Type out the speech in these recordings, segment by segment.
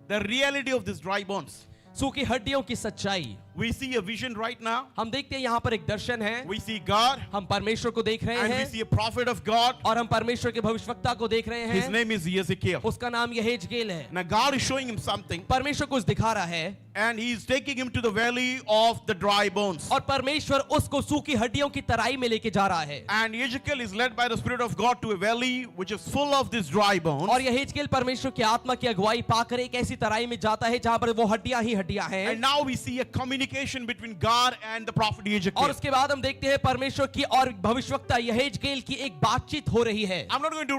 the reality of these dry bones. सूखी हड्डियों की सच्चाई। We see a vision right now. हम देखते हैं यहाँ पर एक दर्शन है। We see God, हम परमेश्वर को देख रहे and we हैं see a prophet of God. और हम परमेश्वर के भविष्यवक्ता को देख रहे His हैं। name is Ezekiel. उसका नाम यहेजकेल है। Now God is showing him something, परमेश्वर कुछ दिखा रहा है and he is taking him to the valley of the dry bones. और परमेश्वर उसको सूखी हड्डियों की तराई में लेके जा रहा है। And Ezekiel is led by the Spirit of God to a valley which is full of these dry bones. और यहेजकेल परमेश्वर की आत्मा की अगुवाई पाकर एक ऐसी तराई में जाता है जहां पर वो हड्डियां ही हड्डियां हैं। And now we see a communication between God and the prophet और Ezekiel. उसके बाद हम देखते हैं परमेश्वर की और भविष्यवक्ता यहेजकेल की एक बातचीत हो रही है। I'm not going to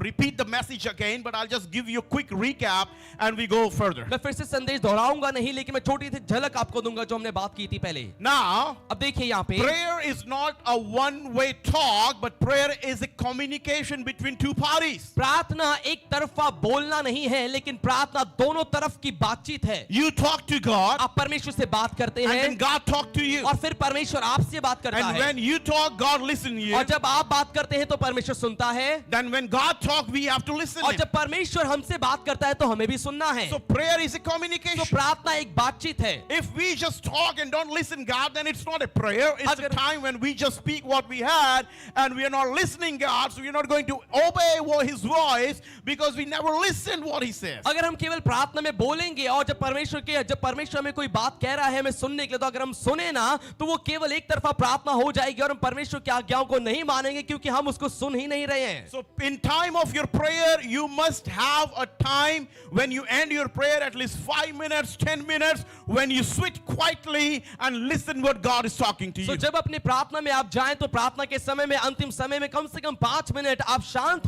repeat the message again, but I'll just give you a quick recap and we go further. मैं फिर से संदेश दोहराऊंगा नहीं, लेकिन मैं छोटी सी झलक आपको दूंगा जो हमने बात की थी पहले। Now, अब देखिए यहाँ पे prayer is not a one-way talk, but prayer is a communication between two parties. प्रार्थना एक तरफा बोलना नहीं है, लेकिन प्रार्थना दोनों तरफ की बातचीत है। You talk to God, आप परमेश्वर से बात करते and हैं then God talk to you. और फिर परमेश्वर आपसे बात करता And है। when you talk, God listen to you. और जब आप बात करते हैं तो परमेश्वर सुनता है, Then when God talk, we have to listen. और जब परमेश्वर हमसे बात करता है तो हमें भी सुनना है। So prayer is a तो communication. प्रार्थना एक बातचीत है। If we just talk and don't listen God, then it's not a prayer. It's a अगर- time when we just speak what we had and we are not listening God, so we are not going to obey His voice because we never listen what He says. अगर हम केवल प्रार्थना में बोलेंगे और जब परमेश्वर हमें कोई बात कह रहा है हमें सुनने के लिए, तो अगर हम सुने ना तो वो केवल एक तरफा प्रार्थना हो जाएगी और हम परमेश्वर की आज्ञाओं को नहीं मानेंगे क्योंकि हम उसको सुन ही नहीं रहे हैं। So in time of your prayer, you must have a time when you end your prayer, at least 5 minutes, 10 minutes, when you sit quietly and listen what God is talking to तो you. जब अपनी प्रार्थना में आप जाएं तो प्रार्थना के समय में अंतिम समय में कम से कम 5 मिनट आप शांत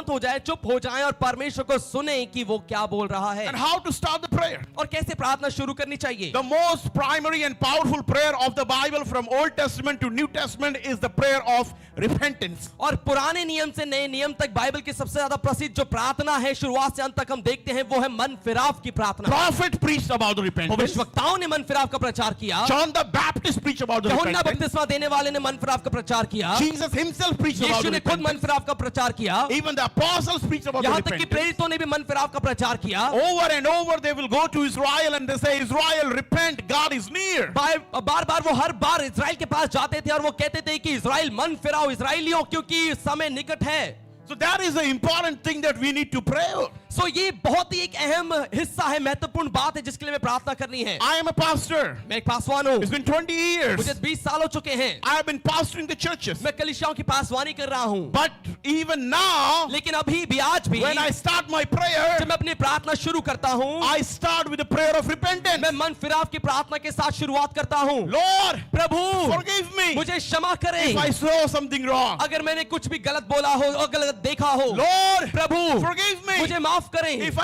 हो जाएं, चुप हो जाएं और परमेश्वर को सुने कि वो क्या बोल रहा है And how to start the prayer? और कैसे प्रार्थना शुरू करनी चाहिए। The most primary and powerful prayer of the Bible from Old Testament to New Testament is the prayer of repentance. और पुराने नियम से नए नियम तक बाइबल की सबसे ज्यादा प्रसिद्ध जो प्रार्थना है शुरुआत से अंत तक हम देखते हैं वो है मन फिराव की प्रार्थना। Prophet preached about the repentance. भविष्यवक्ताओं ने मन फिराव का प्रचार किया। John the Baptist preached about the यूहन्ना repentance. बपतिस्मा देने वाले ने मन फिराव का प्रचार किया। Jesus himself preached about Yeshu the ने खुद मन repentance. फिराव का प्रचार किया। Even the apostles preached about the यहाँ तक कि repentance. प्रेरितों ने भी मन फिराव का प्रचार किया। Over and over they will go to Israel and they say, Israel, repent, God is near. बार वो हर बार इजराइल के पास जाते थे और वो कहते थे कि इजराइल मन फिराओ इजराइलियों क्योंकि समय निकट है। So that is the important thing that we need to pray. सो ये बहुत ही एक अहम हिस्सा है, महत्वपूर्ण बात है जिसके लिए हमें प्रार्थना करनी है। I am a pastor. मैं एक पासवान हूँ। It's been 20 years. मुझे 20 साल हो चुके हैं। I have been pastoring the churches. मैं कलीसियाओं की पासवानी कर रहा हूँ। But even now, लेकिन अभी भी आज भी when I start my prayer, जब मैं अपनी प्रार्थना शुरू करता हूँ I start with a prayer of repentance. मैं मन फिराव की प्रार्थना के साथ शुरुआत करता हूँ। Lord, प्रभु forgive me मुझे क्षमा करें if I saw something wrong. अगर मैंने कुछ भी गलत बोला हो और गलत देखा हो। Lord, प्रभु forgive me मुझे माफ करें if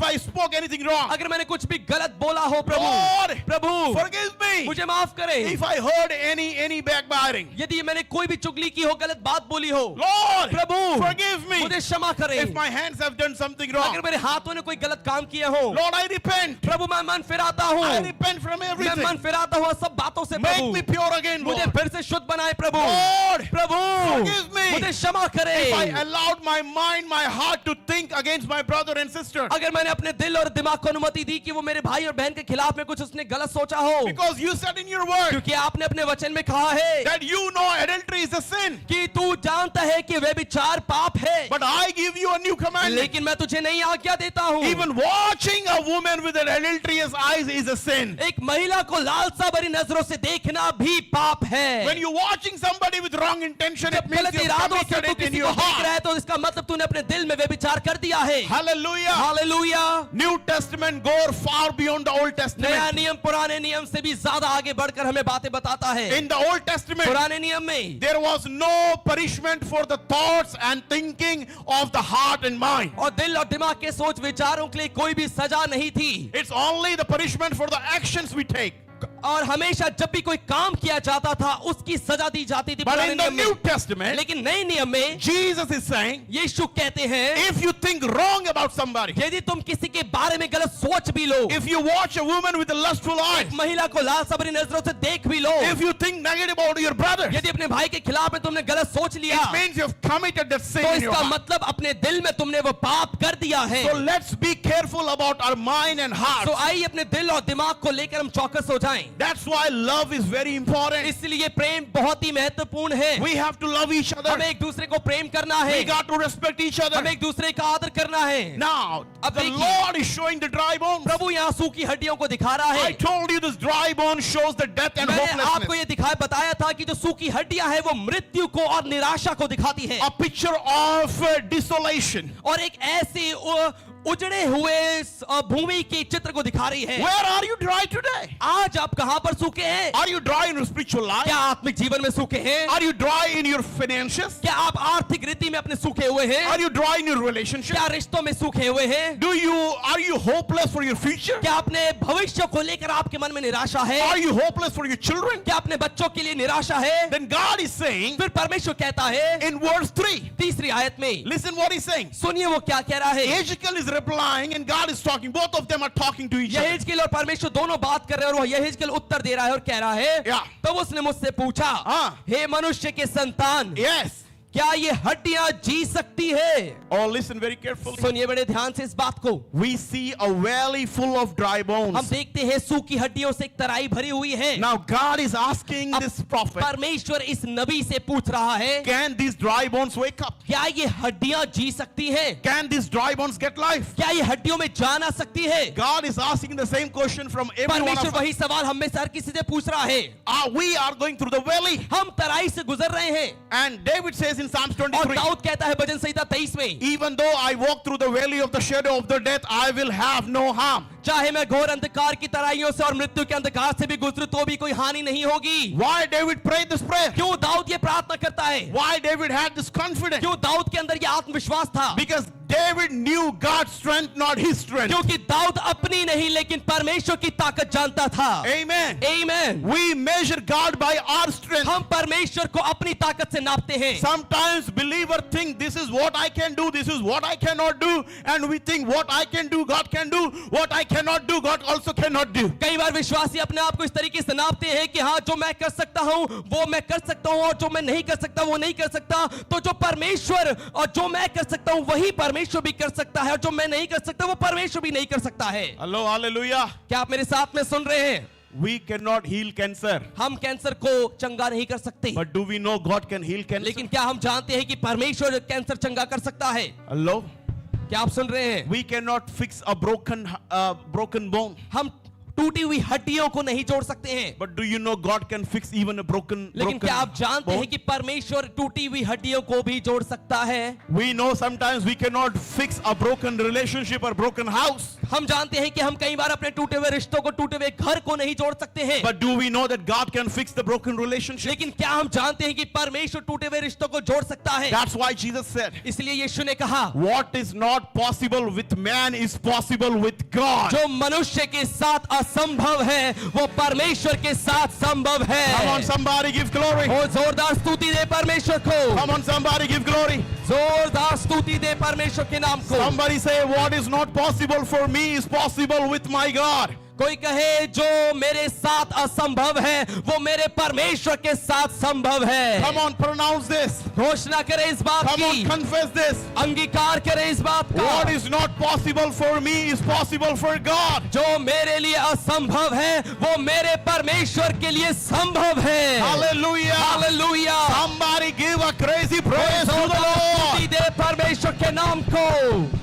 I spoke anything wrong. अगर मैंने कुछ भी गलत बोला हो। प्रभु Lord, प्रभु forgive me मुझे माफ करें if I heard any backbiting. यदि मैंने कोई भी चुगली की हो, गलत बात बोली हो। Lord, प्रभु forgive me मुझे क्षमा करें if my hands have done something wrong. अगर मेरे हाथों ने कोई गलत काम किया हो। Lord, I repent. प्रभु मैं मन फिराता हूँ। I repent from मैं everything. मन फिराता हूँ सब बातों से। Make प्रभु me pure again, मुझे Lord. फिर से शुद्ध बनाए। प्रभु Lord, प्रभु forgive me मुझे क्षमा if I करें allowed my mind, my heart to think against my brother and sister. अगर मैंने अपने दिल और दिमाग को अनुमति दी कि वो मेरे भाई और बहन के खिलाफ में कुछ उसने गलत सोचा हो। Because you said in your word क्योंकि आपने अपने वचन में कहा है that you know adultery is a sin. कि तू जानता है कि व्यभिचार पाप है। But I give you a new commandment. लेकिन मैं तुझे नई आज्ञा देता हूँ। Even watching a woman with an adulterous eyes is a sin. एक महिला को लालसा भरी नजरों से देखना भी पाप है। When you're watching somebody with wrong intention, it जब means गलत you've इरादों से committed तू it in किसी your को देख रहा heart. है तो इसका मतलब तूने अपने दिल में व्यभिचार कर दिया है। Hallelujah. Hallelujah. New Testament go far beyond the Old नया Testament. नियम पुराने नियम से भी ज्यादा आगे बढ़कर हमें बातें बताता है। In the Old Testament, पुराने नियम में there was no punishment for the thoughts and thinking of the heart and mind. और दिल और दिमाग के सोच विचारों के लिए कोई भी सजा नहीं थी। It's only the punishment for the actions we take. और हमेशा जब भी कोई काम किया जाता था उसकी सजा दी जाती थी But पुराने in the नियम में। New Testament, लेकिन नए नियम में Jesus is saying, यीशु कहते हैं if you think wrong about somebody, यदि तुम किसी के बारे में गलत सोच भी लो, if you watch a woman with a lustful eyes, एक महिला को लालसा भरी नजरों से देख भी लो, if you think negative about your brother, यदि अपने भाई के खिलाफ में तुमने गलत सोच लिया, it means you've committed that sin तो in your इसका heart. मतलब अपने दिल में तुमने वो पाप कर दिया है। So let's be careful about our mind and heart. तो आइए अपने दिल और दिमाग को लेकर हम चौकस हो जाएं। That's why love is very important. इसलिए प्रेम बहुत ही महत्वपूर्ण है। We have to love each other. हमें एक दूसरे को प्रेम करना है, We got to respect each other. हमें एक दूसरे का आदर करना है। Now, अब the देखिए, Lord is showing the dry bones. प्रभु यहाँ सूखी हड्डियों को दिखा रहा I है। told you this dry bone shows the death and मैंने आपको hopelessness. ये बताया था कि जो सूखी हड्डियां हैं वो मृत्यु को और निराशा को दिखाती है, A picture of desolation. और एक ऐसी उजड़े हुए भूमि के चित्र को दिखा रही है। Where are you dry today? आज आप कहां पर सूखे हैं? Are you dry in your spiritual life? क्या आत्मिक जीवन में सूखे हैं? Are you dry in your finances? क्या आप आर्थिक रीति में अपने सूखे हुए हैं? Are you dry in your relationship? क्या रिश्तों में सूखे हुए हैं? Are you hopeless for your future? क्या अपने भविष्य को लेकर आपके मन में निराशा है? Are you hopeless for your children? क्या अपने बच्चों के लिए निराशा है? Then God is saying फिर परमेश्वर कहता है in verse 3, तीसरी आयत में, listen what he's saying. सुनिए वो क्या कह रहा है। Ezekiel is replying and God is talking. Both of them are talking to each other. यहेजकेल और परमेश्वर दोनों बात कर रहे हैं और वह यहेजकेल उत्तर दे रहा है और कह रहा है, Yeah. तब उसने मुझसे पूछा, हाँ. हे मनुष्य के संतान, Yes. क्या ये हड्डियां जी सकती है? Oh, listen very carefully. सुनिए बड़े ध्यान से इस बात को। We see a valley full of dry हम bones. देखते हैं सूखी हड्डियों से एक तराई भरी हुई है। Now God is asking अब this prophet, परमेश्वर इस नबी से पूछ रहा है, can these dry bones wake up? क्या ये हड्डियां जी सकती हैं? Can these dry bones get life? क्या ये हड्डियों में जान आ सकती है? God is asking the same question from every one परमेश्वर of us. वही सवाल हम में से हर किसी से पूछ रहा है। We are going through the valley. हम तराई से गुजर रहे हैं, And David says in Psalms और 23, दाऊद कहता है भजन संहिता 23 में, even though I walk through the valley of the shadow of the death, I will have no harm. चाहे मैं घोर अंधकार की तराइयों से और मृत्यु के अंधकार से भी गुजरूं तो भी कोई हानि नहीं होगी। Why David prayed this prayer? क्यों दाऊद ये प्रार्थना करता है? Why David had this confidence? क्यों दाऊद के अंदर ये आत्मविश्वास था? Because David knew God's strength, not his strength. क्योंकि दाऊद अपनी नहीं लेकिन परमेश्वर की ताकत जानता था। Amen. आमीन। We measure God by our strength. हम परमेश्वर को अपनी ताकत से नापते हैं। Sometimes believer think this is what I can do, this is what I cannot do, and we think what I can do, God can do, what I cannot do, God also cannot do. कई बार विश्वासी अपने आप को इस तरीके से नापते हैं कि हाँ जो मैं कर सकता हूँ वो मैं कर सकता हूँ और जो मैं नहीं कर सकता वो नहीं कर सकता। तो जो परमेश्वर और जो मैं कर सकता हूँ वही परमेश्वर भी कर सकता है और जो मैं नहीं कर सकता वो परमेश्वर भी नहीं कर सकता है। Hello, hallelujah. क्या आप मेरे साथ में सुन रहे हैं? We cannot heal cancer. हम कैंसर को चंगा नहीं कर सकते, But do we know God can heal cancer? लेकिन क्या हम जानते हैं कि परमेश्वर कैंसर चंगा कर सकता है? Hello? क्या आप सुन रहे हैं? We cannot fix a broken bone. हम टूटी हुई हड्डियों को नहीं जोड़ सकते हैं, But do you know God can fix even a broken लेकिन क्या आप जानते bone? हैं कि परमेश्वर टूटी हुई हड्डियों को भी जोड़ सकता है? We know sometimes we cannot fix a broken relationship or broken house. हम जानते हैं कि हम कई बार अपने टूटे हुए रिश्तों को, टूटे हुए घर को नहीं जोड़ सकते हैं, But do we know that God can fix the broken relationship? लेकिन क्या हम जानते हैं कि परमेश्वर टूटे हुए रिश्तों को जोड़ सकता है? That's why Jesus said, इसलिए यीशु ने कहा, what is not possible with man is possible with God. जो मनुष्य के साथ असंभव है वो परमेश्वर के साथ संभव है। Come on, somebody give glory. ओ जोरदार स्तुति दे परमेश्वर को, Come on, somebody give glory. जोरदार स्तुति दे परमेश्वर के नाम को। Somebody say, what is not possible for me is possible with my God. कोई कहे जो मेरे साथ असंभव है वो मेरे परमेश्वर के साथ संभव है। Come on, pronounce this. घोषणा करें इस बात Come on, की, confess this. अंगीकार करें इस बात का। What is not possible for me is possible for God. जो मेरे लिए असंभव है वो मेरे परमेश्वर के लिए संभव है। Hallelujah. Hallelujah. Somebody give a crazy praise to the जोरदार स्तुति Lord. दे परमेश्वर के नाम को।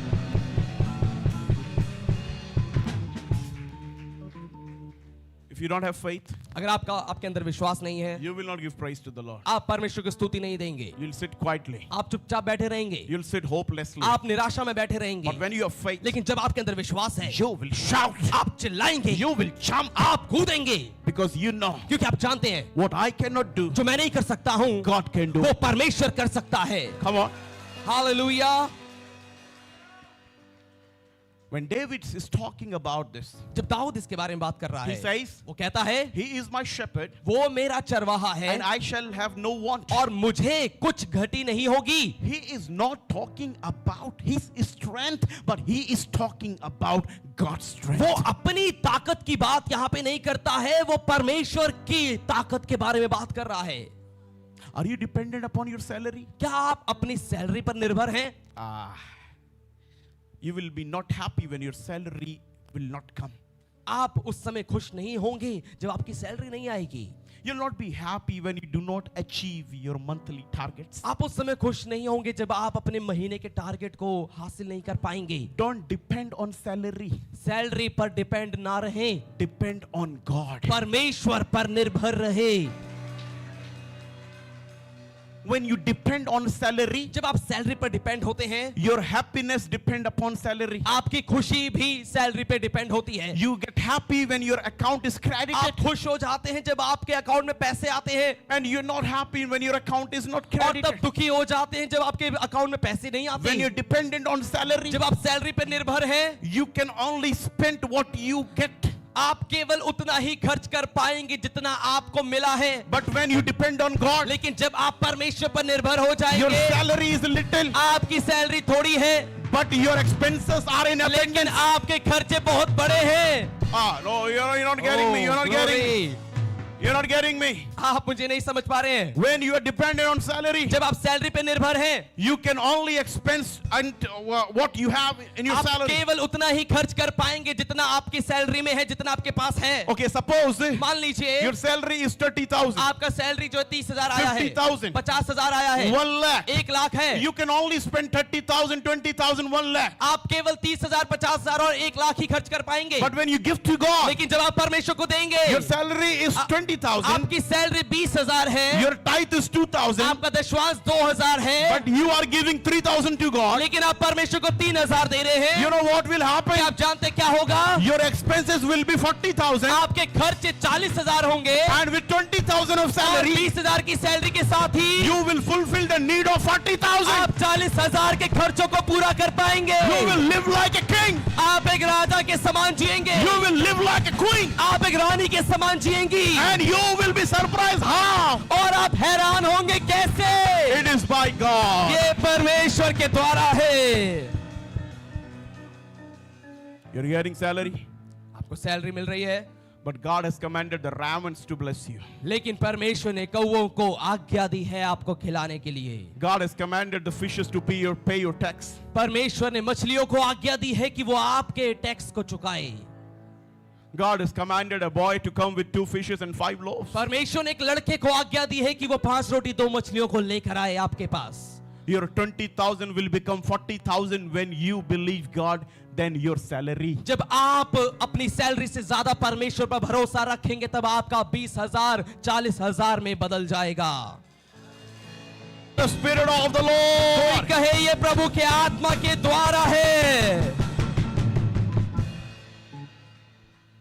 If you don't have faith, अगर आपके अंदर विश्वास नहीं है, you will not give praise to the Lord. आप परमेश्वर की स्तुति नहीं देंगे, You'll sit quietly. आप चुपचाप बैठे रहेंगे, You'll sit hopelessly. आप निराशा में बैठे रहेंगे। But when you have faith, लेकिन जब आपके अंदर विश्वास है, you will shout. आप चिल्लाएंगे, You will jump आप कूदेंगे, because you know क्योंकि आप जानते हैं what I cannot do, जो मैं नहीं कर सकता हूँ God can do. वो परमेश्वर कर सकता है। Come on. Hallelujah. When David is talking about this, जब दाऊद इसके बारे में बात कर रहा he है, says, वो कहता है, He is my shepherd, वो मेरा चरवाहा है and I shall have no want. और मुझे कुछ घटी नहीं होगी। He is not talking about his strength, but he is talking about God's strength. वो अपनी ताकत की बात यहाँ पे नहीं करता है, वो परमेश्वर की ताकत के बारे में बात कर रहा है। Are you dependent upon your salary? क्या आप अपनी सैलरी पर निर्भर हैं? You will be not happy when your salary will not come. आप उस समय खुश नहीं होंगे जब आपकी सैलरी नहीं आएगी। You'll not be happy when you do not achieve your monthly targets. आप उस समय खुश नहीं होंगे जब आप अपने महीने के टारगेट को हासिल नहीं कर पाएंगे। Don't depend on salary. Salary पर डिपेंड ना रहें, Depend on God. परमेश्वर पर निर्भर रहे। When you depend on salary, जब आप सैलरी पर डिपेंड होते हैं, your happiness depend upon salary. आपकी खुशी भी सैलरी पे डिपेंड होती है। You get happy when your account is आप credited, खुश हो जाते हैं जब आपके अकाउंट में पैसे आते हैं, and you're not happy when your account is not और तब credited. दुखी हो जाते हैं जब आपके अकाउंट में पैसे नहीं आते। When you're dependent on salary, जब आप सैलरी पे निर्भर हैं, you can only spend what you get. आप केवल उतना ही खर्च कर पाएंगे जितना आपको मिला है। But when you depend on God, लेकिन जब आप परमेश्वर पर निर्भर हो your जाएंगे, salary is little, आपकी सैलरी थोड़ी है, but your expenses are in लेकिन abundance. आपके खर्चे बहुत बड़े हैं। No, you're not getting me. You're not getting me. Glory. You're not getting me. आप मुझे नहीं समझ पा रहे हैं। When you are dependent on salary, जब आप सैलरी पे निर्भर हैं, you can only expense and what you have in your आप salary. केवल उतना ही खर्च कर पाएंगे जितना आपकी सैलरी में है, जितना आपके पास है। Okay, suppose मान लीजिए your salary is 30,000, आपका सैलरी जो है 30,000 आया है, 50,000, 50,000 आया है, 1 lakh. 1 लाख है। You can only spend 30,000, 20,000, 1 lakh. आप केवल 30,000, 50,000 और 1 लाख ही खर्च कर पाएंगे। But when you give to God, लेकिन जब आप परमेश्वर को देंगे, your salary is 20,000, आपकी सैलरी 20,000 है, your tithe is 2,000, आपका दशवांश 2,000 है, but you are giving 3,000 to God. लेकिन आप परमेश्वर को 3,000 दे रहे हैं। You know what will happen? क्या आप जानते क्या होगा? Your expenses will be 40,000, आपके खर्चे 40,000 होंगे, and with 20,000 of और salary, 20,000 की सैलरी के साथ ही you will fulfill the need of 40,000. आप 40,000 के खर्चों को पूरा कर पाएंगे। You will live like a king. आप एक राजा के समान जिएंगे, You will live like a queen. आप एक रानी के समान जिएंगी, And you will be surprised how और आप हैरान होंगे कैसे? it is by God. ये परमेश्वर के द्वारा है। You're getting salary, आपको सैलरी मिल रही है, but God has commanded the ravens to bless you. लेकिन परमेश्वर ने कौवों को आज्ञा दी है आपको खिलाने के लिए। God has commanded the fishes to pay your tax. परमेश्वर ने मछलियों को आज्ञा दी है कि वो आपके टैक्स को चुकाए। God has commanded a boy to come with 2 fishes and 5 loaves. परमेश्वर ने एक लड़के को आज्ञा दी है कि वो 5 रोटी 2 मछलियों को लेकर आए आपके पास। Your 20,000 will become 40,000 when you believe God, then your salary. जब आप अपनी सैलरी से ज्यादा परमेश्वर पर भरोसा रखेंगे तब आपका 20,000 40,000 में बदल जाएगा। The Spirit of the कोई Lord. कहे ये प्रभु के आत्मा के द्वारा है।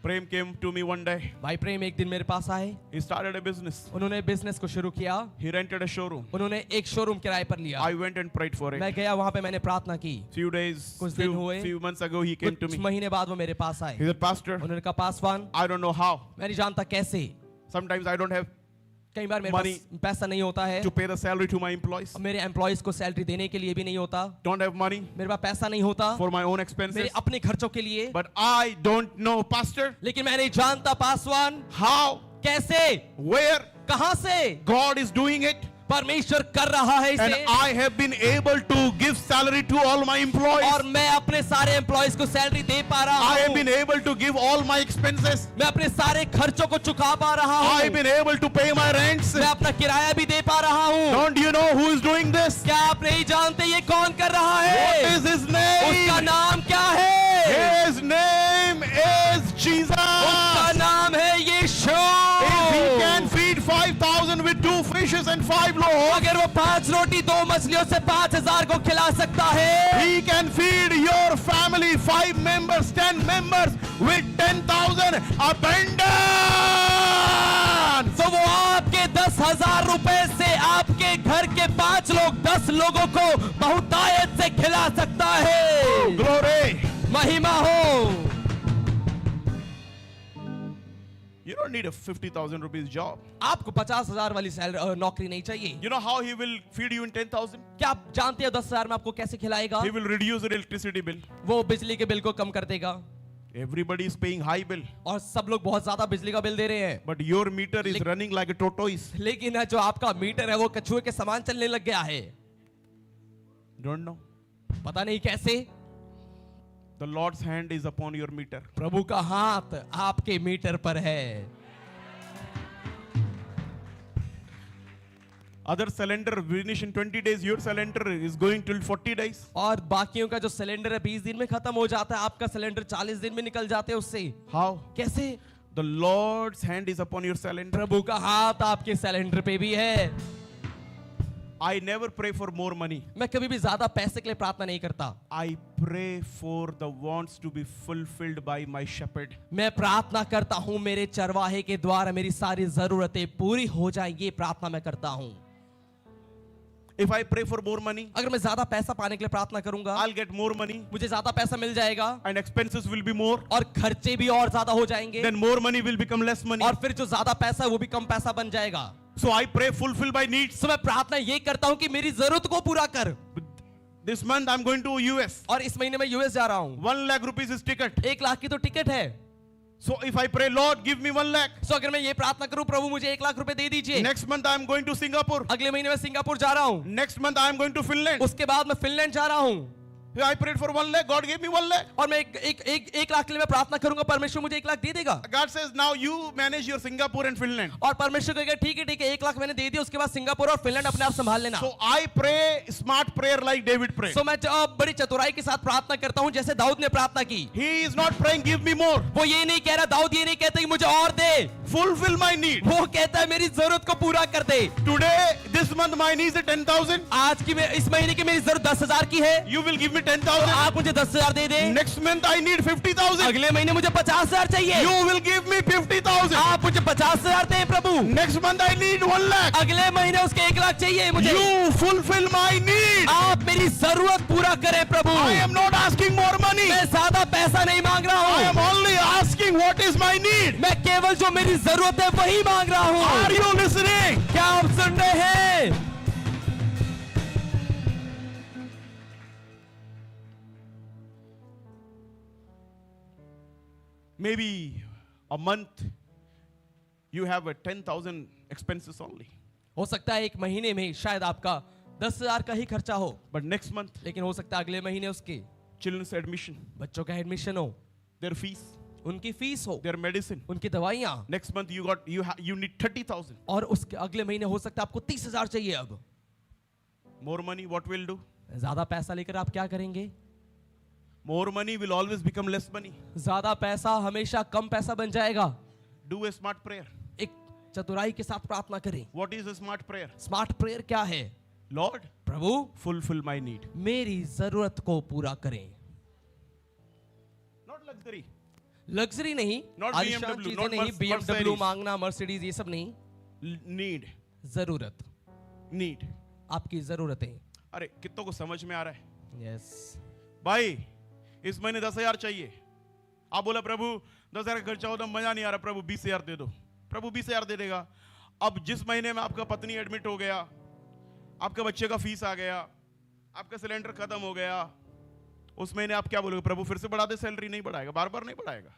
Prem came to me one day. भाई प्रेम एक दिन मेरे पास आए, He started a business. उन्होंने बिजनेस को शुरू किया, He rented a showroom. उन्होंने एक शोरूम किराए पर लिया। I went and prayed for मैं it. गया वहां पे, मैंने प्रार्थना की। Few days, कुछ दिन हुए, few months ago, he came to कुछ me. महीने बाद वो मेरे पास आए। He said, Pastor, उन्होंने कहा Paswan, I don't know how. मैं नहीं जानता कैसे, Sometimes I don't have कई बार मेरे Money पास पैसा नहीं होता है, to pay the salary to my employees. मेरे एम्प्लॉइज को सैलरी देने के लिए भी नहीं होता, Don't have money मेरे पास पैसा नहीं होता for my own मेरे expenses. अपने खर्चों के लिए। But I don't know, Pastor, लेकिन मैं नहीं जानता पासवान how, कैसे, where कहां से God is doing it. परमेश्वर कर रहा है And इसे, I have been able to give salary to all my employees. और मैं अपने सारे एम्प्लॉइज को सैलरी दे पा रहा I have हूँ, been able to give all my expenses. मैं अपने सारे खर्चों को चुका पा रहा I have हूँ, been able to pay my rents. मैं अपना किराया भी दे पा रहा हूँ। Don't you know who is doing this? क्या आप नहीं जानते ये कौन कर रहा What है? is his उसका name? नाम क्या है? His name is Jesus. उसका नाम है यीशु। If he can feed 5,000 with 2 fishes and 5 loaves, अगर वो 5 रोटी 2 मछलियों से 5,000 को खिला सकता है, he can feed your family 5 members, 10 members with 10,000 abundance. तो वो आपके 10,000 रुपए से आपके घर के 5 लोग 10 लोगों को बहुतायत से खिला सकता है। Glory. महिमा हो। You don't need a 50,000 rupees job. आपको 50,000 वाली नौकरी नहीं चाहिए। You know how he will feed you in 10,000? क्या आप जानते हैं 10,000 में आपको कैसे खिलाएगा? He will reduce your electricity bill. वो बिजली के बिल को कम कर देगा। Everybody is paying high bill. और सब लोग बहुत ज्यादा बिजली का बिल दे रहे हैं। But your meter is running like a tortoise. लेकिन जो आपका मीटर है वो कछुए के समान चलने लग गया है। Don't know. पता नहीं कैसे। The Lord's hand is upon your meter. प्रभु का हाथ आपके मीटर पर है। Other cylinder finish in 20 days. Your cylinder is going till 40 days. और बाकियों का जो सिलेंडर है 20 दिन में खत्म हो जाता है, आपका सिलेंडर 40 दिन में निकल जाते हैं उससे। How? कैसे? The Lord's hand is upon your cylinder. प्रभु का हाथ आपके सिलेंडर पे भी है। I never pray for more money. मैं कभी भी ज्यादा पैसे के लिए प्रार्थना नहीं करता। I pray for the wants to be fulfilled by my shepherd. मैं प्रार्थना करता हूं मेरे चरवाहे के द्वारा मेरी सारी जरूरतें पूरी हो जाए, ये प्रार्थना मैं करता हूं। If I pray for more money, अगर मैं ज्यादा पैसा पाने के लिए प्रार्थना करूंगा, I'll get more money मुझे ज्यादा पैसा मिल जाएगा and expenses will be more. और खर्चे भी और ज्यादा हो जाएंगे, Then more money will become less money. और फिर जो ज्यादा पैसा है वो भी कम पैसा बन जाएगा। So I pray fulfill my needs. तो मैं प्रार्थना ये करता हूं कि मेरी जरूरत को पूरा कर। This month I'm going to US. और इस महीने में यूएस जा रहा हूं। 1 lakh rupees is ticket. 1 lakh की तो टिकट है। So if I pray, Lord, give me 1 lakh. तो अगर मैं ये प्रार्थना करूं, प्रभु मुझे 1 लाख रुपए दे दीजिए। Next month I'm going to Singapore. अगले महीने में सिंगापुर जा रहा हूं। Next month I'm going to Finland. उसके बाद मैं फिनलैंड जा रहा हूं। I prayed for 1 lakh. God gave me 1 lakh. और मैं एक लाख के लिए मैं प्रार्थना करूंगा, परमेश्वर मुझे 1 लाख दे देगा। God says now you manage your Singapore and Finland. और परमेश्वर कहेगा ठीक है 1 लाख मैंने दे दिया, उसके बाद सिंगापुर और फिनलैंड अपने आप संभाल लेना। So I pray smart prayer like David prayed. सो मैं बड़ी चतुराई के साथ प्रार्थना करता हूं जैसे दाऊद ने प्रार्थना की। He is not praying, give me more. वो ये नहीं कह रहा, दाऊद ये नहीं कहता कि मुझे और दे। Fulfill my need. वो कहता है मेरी जरूरत को पूरा कर दे। Today, this month my needs are 10,000. आज की इस महीने की मेरी जरूरत 10,000 की है, You will give me तो 10,000. आप मुझे 10,000 दे दे। Next month I need 50,000. अगले महीने मुझे 50,000 चाहिए, You will give me 50,000. आप मुझे 50,000 दे प्रभु। Next month I need 1 lakh. अगले महीने उसके 1 लाख चाहिए मुझे। You fulfill my need. आप मेरी जरूरत पूरा करें प्रभु। I am not asking more money. मैं ज्यादा पैसा नहीं मांग रहा I am हूँ, only asking what is my need. मैं केवल जो मेरी जरूरत है वही मांग रहा हूँ। Are you listening? क्या आप सुन रहे हैं? Maybe a month you have a 10,000 expenses only. हो सकता है एक महीने में शायद आपका 10,000 का ही खर्चा हो, But next month, लेकिन हो सकता है अगले महीने उसके children's admission, बच्चों का एडमिशन हो, their fees, उनकी फीस हो, their medicine. उनकी दवाइयाँ, Next month you need 30,000. और उसके अगले महीने हो सकता है आपको 30,000 चाहिए। अब More money, what will do? ज्यादा पैसा लेकर आप क्या करेंगे? More money will always become less money. ज्यादा पैसा हमेशा कम पैसा बन जाएगा। Do a smart prayer. एक चतुराई के साथ प्रार्थना करें। What is a smart prayer? Smart prayer क्या है? Lord, Prabhu fulfill my need. मेरी जरूरत को पूरा करें। Not luxury. लग्जरी नहीं, Not आलीशान BMW, चीजें not नहीं, BMW Mercedes. मांगना, मर्सिडीज ये सब नहीं। Need. जरूरत, Need. आपकी जरूरतें। अरे कितनों को समझ में आ रहा है? यस, भाई इस महीने 10,000 चाहिए। आप बोला प्रभु 10,000 का खर्चा होता मजा नहीं आ रहा, प्रभु 20,000 दे दो। प्रभु 20,000 दे देगा। अब जिस महीने में आपका पत्नी एडमिट हो गया, आपके बच्चे का फीस आ गया, आपका सिलेंडर खत्म हो गया, उस महीने आप क्या बोलोगे? प्रभु फिर से बढ़ा दे। सैलरी नहीं बढ़ाएगा, बार बार नहीं बढ़ाएगा,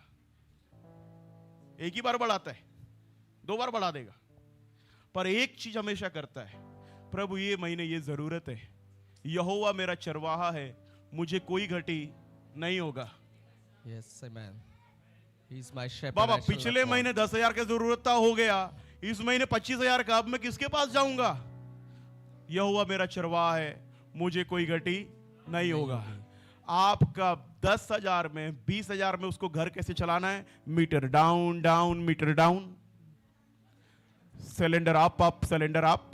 एक ही बार बढ़ाता है, 2 बार बढ़ा देगा। पर एक चीज हमेशा करता है, प्रभु ये महीने ये जरूरत है, यहोवा मेरा चरवाहा है, मुझे कोई घटी नहीं होगा। Yes amen. He is my shepherd. बाबा पिछले महीने 10,000 की जरूरत था, हो गया, इस महीने 25,000 का, अब मैं किसके पास जाऊंगा? यहोवा मेरा चरवाहा है, मुझे कोई घटी नहीं होगा। आपका 10,000 में 20,000 में उसको घर कैसे चलाना है? Meter down down meter down, cylinder up cylinder up.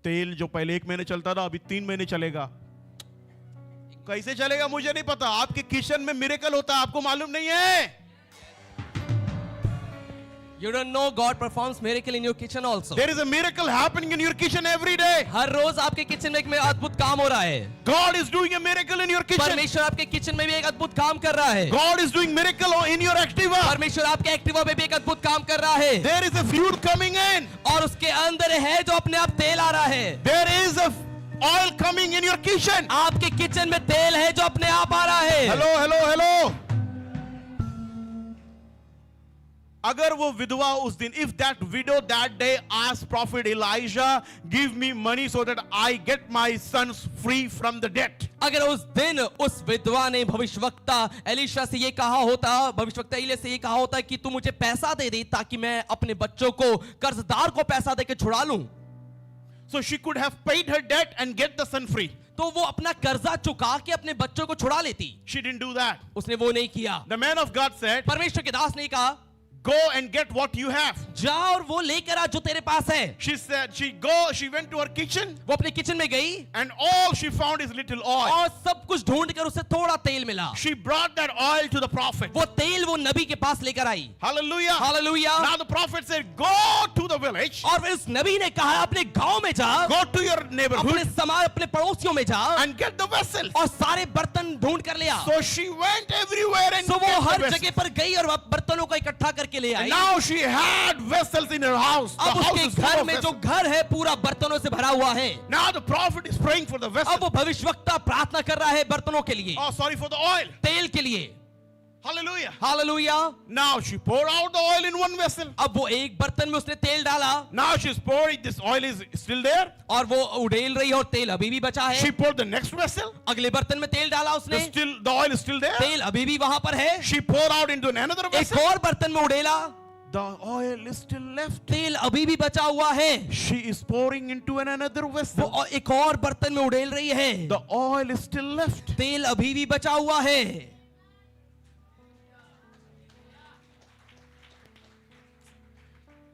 तेल जो पहले 1 महीने चलता था अभी 3 महीने चलेगा। कैसे चलेगा मुझे नहीं पता, आपके किचन में मिरेकल होता है, आपको मालूम नहीं है। You don't know God performs miracle in your kitchen also. There is a miracle happening in your kitchen every day. हर रोज आपके किचन में एक में अद्भुत काम हो रहा है. God is doing a miracle in your kitchen. परमेश्वर आपके किचन में भी एक अद्भुत काम कर रहा है. God is doing miracle in your Activa. परमेश्वर आपके एक्टिवा में भी एक अद्भुत काम कर रहा है. There is a fluid coming in. और उसके अंदर है जो अपने आप तेल आ रहा है. There is a oil coming in your kitchen. आपके किचन में तेल है जो अपने आप आ रहा है. Hello hello hello. अगर वो विधवा उस दिन, if that widow that day asked prophet Elijah, give me money so that I get my sons free from the debt. अगर उस दिन उस विधवा ने भविष्यवक्ता एलीशा से ये कहा होता, भविष्यवक्ता एलिया से ये कहा होता कि तू मुझे पैसा दे दे ताकि मैं अपने बच्चों को, कर्जदार को पैसा देके छुड़ा लूं, So she could have paid her debt and get the son free. तो वो अपना कर्जा चुका के अपने बच्चों को छुड़ा लेती. She didn't do that. उसने वो नहीं किया. The man of God said, परमेश्वर के दास ने कहा, go and get what you have. जा और वो लेकर आ जो तेरे पास है. She said, she went to her kitchen वो अपने किचन में गई and all she found is little oil. और सब कुछ ढूंढ कर उसे थोड़ा तेल मिला. She brought that oil to the prophet. वो तेल वो नबी के पास लेकर आई. Hallelujah. Hallelujah. Now the prophet said, go to the village. और फिर उस नबी ने कहा अपने गांव में जा, Go to your अपने neighborhood समाज, अपने पड़ोसियों में जा and get the vessel. और सारे बर्तन ढूंढ कर ले आ. So she went everywhere and सो वो get हर the vessel. जगह पर गई और बर्तनों को इकट्ठा करके ले आई. And now she had vessels in her house. The अब house उसके is full घर of में जो vessels. घर है पूरा बर्तनों से भरा हुआ है. Now the prophet is praying for the अब vessel. वो भविष्यवक्ता प्रार्थना कर रहा है बर्तनों के लिए, Oh, sorry, for the oil. तेल के लिए. Hallelujah. Hallelujah. Now she poured out the oil in one vessel. अब वो एक बर्तन में उसने तेल डाला Now she's pouring. This oil is still there. और वो उड़ेल रही है और तेल अभी भी बचा She है. poured the next vessel. अगले बर्तन में तेल डाला उसने, The oil is still there. तेल अभी भी वहां पर है. She poured out into another एक vessel. और बर्तन में उड़ेला, The oil is still left. तेल अभी भी बचा हुआ है. She is pouring into another वो vessel. एक और बर्तन में उड़ेल रही है, The oil is still left. तेल अभी भी बचा हुआ है.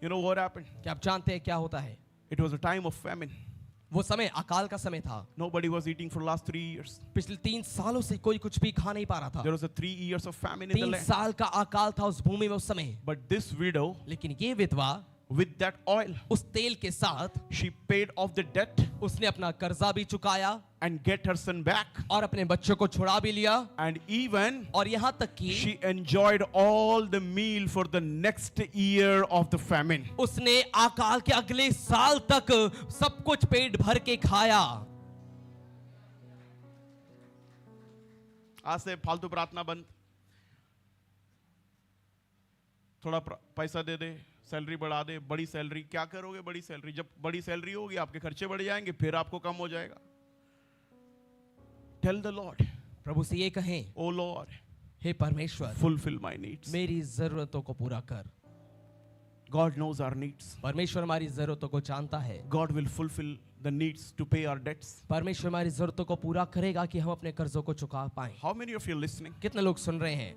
You know what happened? क्या आप जानते हैं क्या होता है? It was a time of famine. वो समय अकाल का समय था. Nobody was eating for last 3 years. पिछले 3 सालों से कोई कुछ भी खा नहीं पा रहा था. There was a 3 years of famine in the 3 land. साल का अकाल था उस भूमि में उस समय. But this widow, लेकिन ये विधवा with that oil, उस तेल के साथ she paid off the debt उसने अपना कर्जा भी चुकाया and get her son back. और अपने बच्चों को छुड़ा भी लिया. And even और यहाँ तक कि she enjoyed all the meal for the next year of the famine. उसने अकाल के अगले साल तक सब कुछ पेट भर के खाया. आज से फालतू प्रार्थना बंद. थोड़ा पैसा दे दे, सैलरी बढ़ा दे, बड़ी सैलरी. क्या करोगे बड़ी सैलरी? जब बड़ी सैलरी होगी आपके खर्चे बढ़ जाएंगे, फिर आपको कम हो जाएगा. Tell the Lord, प्रभु से ये कहें, oh Lord, हे परमेश्वर, fulfill my needs. मेरी जरूरतों को पूरा कर. God knows our needs. परमेश्वर हमारी जरूरतों को जानता है. God will fulfill the needs to pay our debts. परमेश्वर हमारी जरूरतों को पूरा करेगा कि हम अपने कर्जों को चुका पाएं. How many of you are listening? कितने लोग सुन रहे हैं?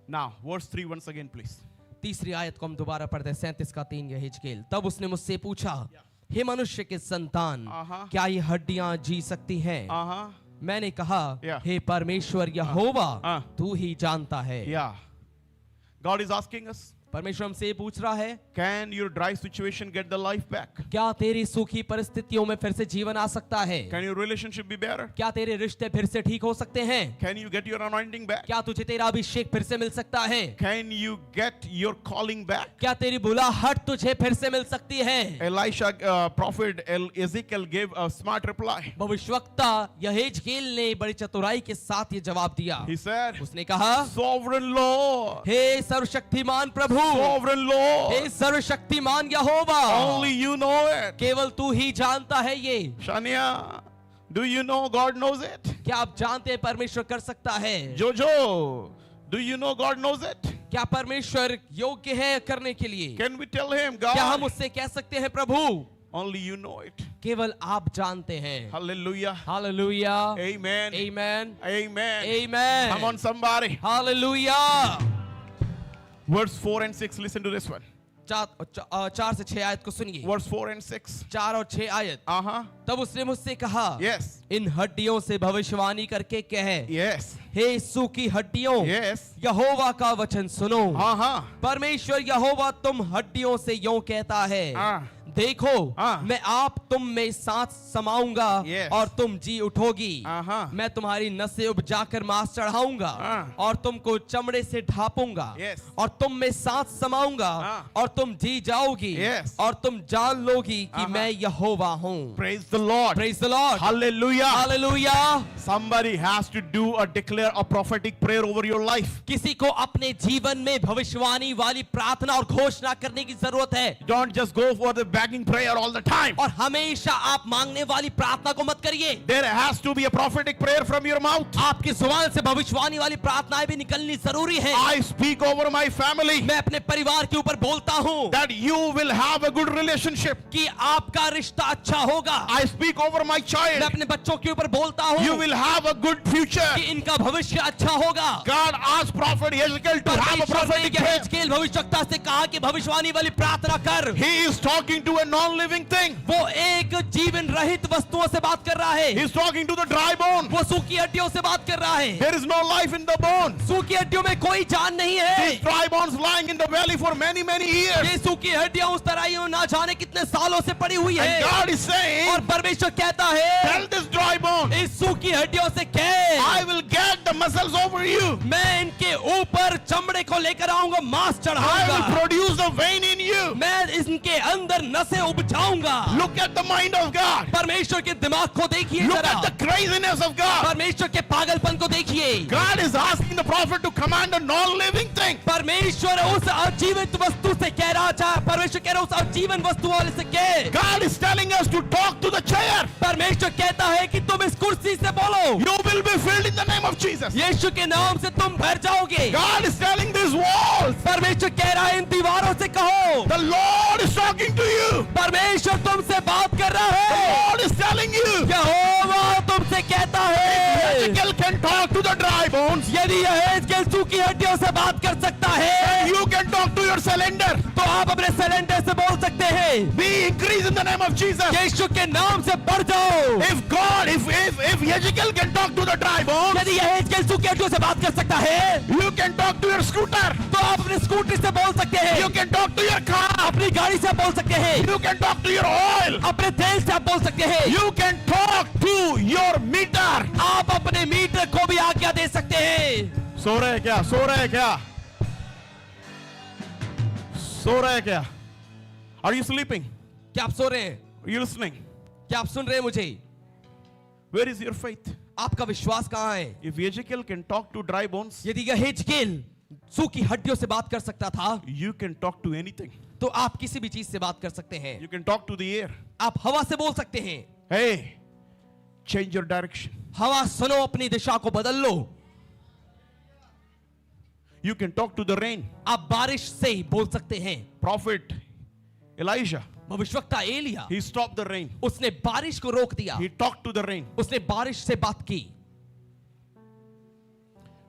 Now, verse 3 once again, please. तीसरी आयत को हम दोबारा पढ़ते हैं. 37 का 3 यहेजकेल. तब उसने मुझसे पूछा, हे मनुष्य के संतान, क्या ये हड्डियां जी सकती हैं? Uh-huh. मैंने कहा, Yeah. हे परमेश्वर यहोवा, तू ही जानता है. Yeah. God is asking us, परमेश्वर हमसे ये पूछ रहा है, can your dry situation get the life back? क्या तेरी सूखी परिस्थितियों में फिर से जीवन आ सकता है? Can your relationship be better? क्या तेरे रिश्ते फिर से ठीक हो सकते हैं? Can you get your anointing back? क्या तुझे तेरा अभिषेक फिर से मिल सकता है? Can you get your calling back? क्या तेरी बुलाहट तुझे फिर से मिल सकती है? Elisha, prophet Ezekiel gave a smart reply. भविष्यवक्ता यहेजकेल ने बड़ी चतुराई के साथ ये जवाब दिया. He said, उसने कहा, Sovereign Lord, हे सर्वशक्तिमान प्रभु, Sovereign Lord, हे सर्वशक्तिमान यहोवा, only you know it. केवल तू ही जानता है ये. Shania, do you know God knows it? क्या आप जानते हैं परमेश्वर कर सकता है? Jojo, do you know God knows it? क्या परमेश्वर योग्य है करने के लिए? Can we tell him, क्या हम God, उससे कह सकते हैं प्रभु, only you know it? केवल आप जानते हैं. Hallelujah. Hallelujah. Amen. Amen. Amen. Amen. Come on, somebody. Hallelujah. Verse 4 and 6, listen to this one. 4 से 6 आयत को सुनिए। verse 4 and 6. 4 और 6 आयत। तब उसने मुझसे कहा, Yes. इन हड्डियों से भविष्यवाणी करके कहे, Yes. हे सूखी हड्डियों, Yes. यहोवा का वचन सुनो। Uh-huh. परमेश्वर यहोवा तुम हड्डियों से यूं कहता है, देखो मैं आप तुम में सांस समाऊंगा Yes. और तुम जी उठोगी। मैं तुम्हारी नसें उपजाकर मांस चढ़ाऊंगा और तुमको चमड़े से ढापूंगा Yes. और तुम में सांस समाऊंगा और तुम जी जाओगी Yes. और तुम जान लोगी कि मैं यहोवा हूँ। Praise the Lord. Praise the Lord. Hallelujah. Hallelujah. Somebody has to do or declare a prophetic prayer over your life. किसी को अपने जीवन में भविष्यवाणी वाली प्रार्थना और घोषणा करने की जरूरत है। Don't just go for the begging prayer all the time. और हमेशा आप मांगने वाली प्रार्थना को मत करिए। There has to be a prophetic prayer from your mouth. आपकी जुबान से भविष्यवाणी वाली प्रार्थनाएं भी निकलनी जरूरी है। I speak over my family मैं अपने परिवार के ऊपर बोलता हूँ that you will have a good relationship. कि आपका रिश्ता अच्छा होगा। I speak over my मैं child. अपने बच्चों के ऊपर बोलता हूँ You will have a good future. कि इनका भविष्य अच्छा होगा। God asked prophet Ezekiel to have a परमेश्वर ने prophetic prayer. यहेजकेल भविष्यवक्ता से कहा कि भविष्यवाणी वाली प्रार्थना कर। He is talking to a non-living thing. वो एक जीवन रहित वस्तुओं से बात कर रहा है। He is talking to the dry bone. वो सूखी हड्डियों से बात कर रहा है। There is no life in the bone. सूखी हड्डियों में कोई जान नहीं है। These dry bones lying in the valley for many years. ये सूखी हड्डियां उस तराई में ना जाने कितने सालों से पड़ी हुई है। And God is saying, और परमेश्वर कहता है, tell this dry bone, इस सूखी हड्डियों से कह, I will get the muscles over you. मैं इनके ऊपर चमड़े को लेकर आऊंगा, मांस I चढ़ाऊंगा। will produce the vein in you. मैं इनके अंदर नसें उपजाऊंगा। Look at the mind of God. परमेश्वर के दिमाग को देखिए Look जरा। at the craziness of God. परमेश्वर के पागलपन को देखिए। God is asking the prophet to command a non-living thing. परमेश्वर उस अजीवित वस्तु से कह रहा था, परमेश्वर कह रहा उस अजीवन वस्तु वाले से कह। God is telling us to talk to the chair. परमेश्वर कहता है कि तुम इस कुर्सी से बोलो। You will be filled in the name of Jesus. यीशु के नाम से तुम भर जाओगे। God is telling these walls. परमेश्वर कह रहा है इन दीवारों से कहो। The Lord is talking to you. परमेश्वर तुमसे बात कर रहा The है। Lord is telling you. यहोवा तुमसे कहता है। Ezekiel can talk to the dry bones. यदि यहेजकेल सूखी हड्डियों से बात कर सकता है, You can talk to your cylinder. तो आप अपने सिलेंडर से बोल सकते हैं। Be increased in the name of Jesus. यीशु के नाम से बढ़ जाओ। If God, if Ezekiel can talk to the dry bones, यदि यहेजकेल सूखी हड्डियों से बात कर सकता है, you can talk to your scooter. तो आप अपने स्कूटर से बोल सकते हैं। You can talk to your car. अपनी गाड़ी से बोल सकते हैं। You can talk to your oil. अपने तेल से आप बोल सकते हैं। You can talk to your meter. आप अपने मीटर को भी आज्ञा दे सकते हैं। सो रहे क्या? सो रहे क्या? सो रहे क्या? Are you sleeping? क्या आप सो रहे हैं? Are you listening? क्या आप सुन रहे हैं मुझे? Where is your faith? आपका विश्वास कहाँ है? If Ezekiel can talk to dry bones, यदि यहेजकेल सूखी हड्डियों से बात कर सकता था, you can talk to anything. तो आप किसी भी चीज से बात कर सकते हैं। You can talk to the air. आप हवा से बोल सकते हैं, Hey, change your direction. हवा सुनो, अपनी दिशा को बदल लो। You can talk to the rain. आप बारिश से बोल सकते हैं। Prophet Elijah, भविष्यवक्ता Elia, he stopped the rain. उसने बारिश को रोक दिया। He talked to the rain. उसने बारिश से बात की।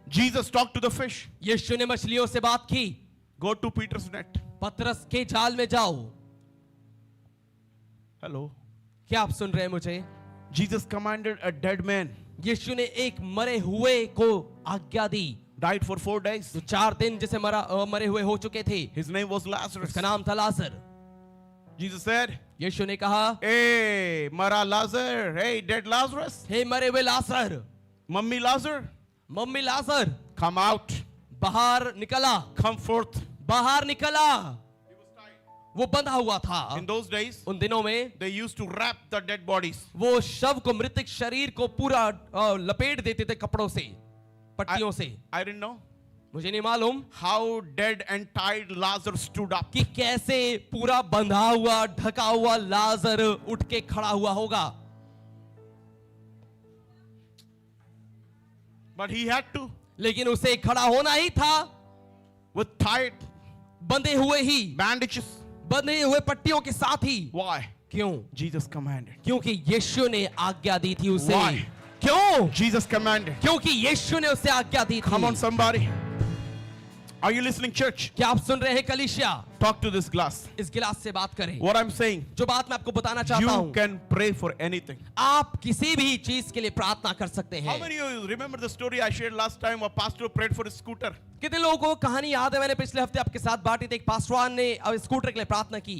Jesus talked to the fish. यीशु ने मछलियों से बात की। Go to Peter's net. पतरस के जाल में जाओ। Hello. क्या आप सुन रहे हैं मुझे? Jesus commanded a dead man, यीशु ने एक मरे हुए को आज्ञा दी, died for 4 days. जो 4 दिन जैसे मरे हुए हो चुके थे। His name was Lazarus. उसका नाम था लाजर। Jesus said, यीशु ने कहा, hey, Mara Lazar. Hey, dead Lazarus. हे मरे हुए लाजर, Mummy Lazar, मम्मी लाजर, come out. बाहर निकला, Come forth. बाहर निकला। वो बंधा हुआ था। In those days, उन दिनों में they used to wrap the dead bodies. वो शव को, मृतक शरीर को पूरा लपेट देते थे कपड़ों से, पट्टियों से। I didn't know मुझे नहीं मालूम how dead and tied Lazarus stood up. कि कैसे पूरा बंधा हुआ, ढका हुआ लाजर उठ के खड़ा हुआ होगा, But he had to, लेकिन उसे खड़ा होना ही था, with tied बंधे हुए ही, bandages. बंधे हुए पट्टियों के साथ ही। Why? क्यों? Jesus commanded. क्योंकि यीशु ने आज्ञा दी थी उसे। Why? क्यों? Jesus commanded. क्योंकि यीशु ने उसे आज्ञा दी थी। Come on, somebody. Are you listening, church? क्या आप सुन रहे हैं कलीसिया? Talk to this glass. इस गिलास से बात करें. What I'm saying, जो बात मैं आपको बताना चाहता you हूं, can pray for anything. आप किसी भी चीज के लिए प्रार्थना कर सकते How हैं. many of you remember the story I shared last time? A pastor prayed for his scooter. कितने लोगों को कहानी याद है? मैंने पिछले हफ्ते आपके साथ बांटी थी. एक पास्टरवान ने स्कूटर के लिए प्रार्थना की.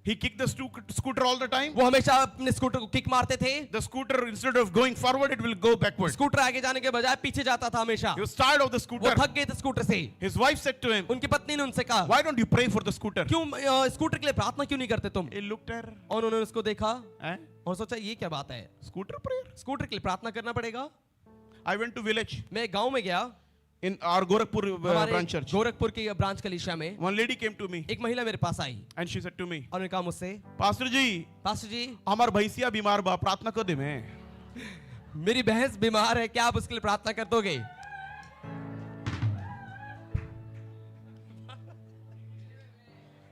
He kicked the scooter all the time. वो हमेशा अपने स्कूटर को किक मारते थे. The scooter, instead of going forward, it will go backward. Scooter आगे जाने के बजाय पीछे जाता था हमेशा. He was tired of the वो scooter. थक गए थे स्कूटर से. His wife said to him, उनकी पत्नी ने उनसे कहा, why don't you pray for the scooter? क्यों स्कूटर के लिए प्रार्थना क्यों नहीं करते तुम? He looked at her. और उन्होंने उसको देखा Eh? और सोचा ये क्या बात है? Scooter prayer? स्कूटर के लिए प्रार्थना करना पड़ेगा. I went to village मैं एक गांव में गया. in our Gorakhpur हमारे branch church. गोरखपुर की ब्रांच कलीसिया में One lady came to me एक महिला मेरे पास आई and she said to me, और उन्होंने कहा मुझसे, Pastor ji, पास्टर जी हमार भैंसिया बीमार बा, प्रार्थना कर दे मैं. मेरी भैंस बीमार है, क्या आप उसके लिए प्रार्थना कर दोगे?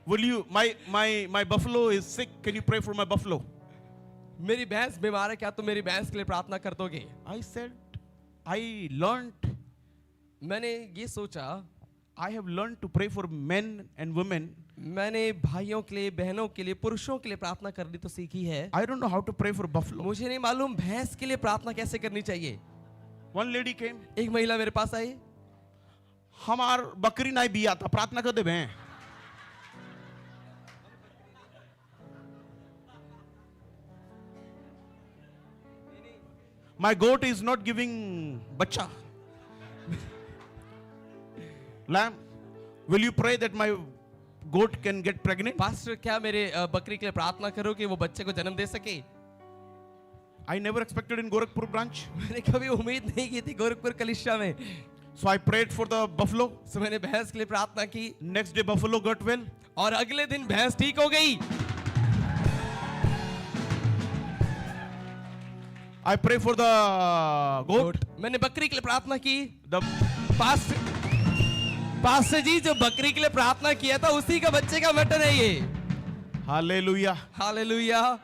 Will you, my buffalo is sick, can you pray for my buffalo? मेरी भैंस बीमार है, क्या तुम मेरी भैंस के लिए प्रार्थना कर दोगे? I said, I learned, मैंने ये सोचा, I have learned to pray for men and women. मैंने भाइयों के लिए, बहनों के लिए, पुरुषों के लिए प्रार्थना करनी तो सीखी है. I don't know how to pray for buffalo. मुझे नहीं मालूम भैंस के लिए प्रार्थना कैसे करनी चाहिए. One lady came, एक महिला मेरे पास आई, हमार बकरी नहीं बिया था, प्रार्थना कर दे मैं. My goat is not giving bacha. Lamb, will you pray that my goat can get pregnant? Pastor क्या मेरे बकरी के लिए प्रार्थना करो कि वो बच्चे को जन्म दे सके? I never expected in Gorakhpur branch. मैंने कभी उम्मीद नहीं की थी गोरखपुर कलीसिया में. So I prayed for the buffalo. सो मैंने भैंस के लिए प्रार्थना की Next day buffalo got well. और अगले दिन भैंस ठीक हो गई. I pray for the goat. मैंने बकरी के लिए प्रार्थना की. The पास्टर जी जो बकरी के लिए प्रार्थना किया था उसी का बच्चे का मटन है ये. Hallelujah. हालेलुया.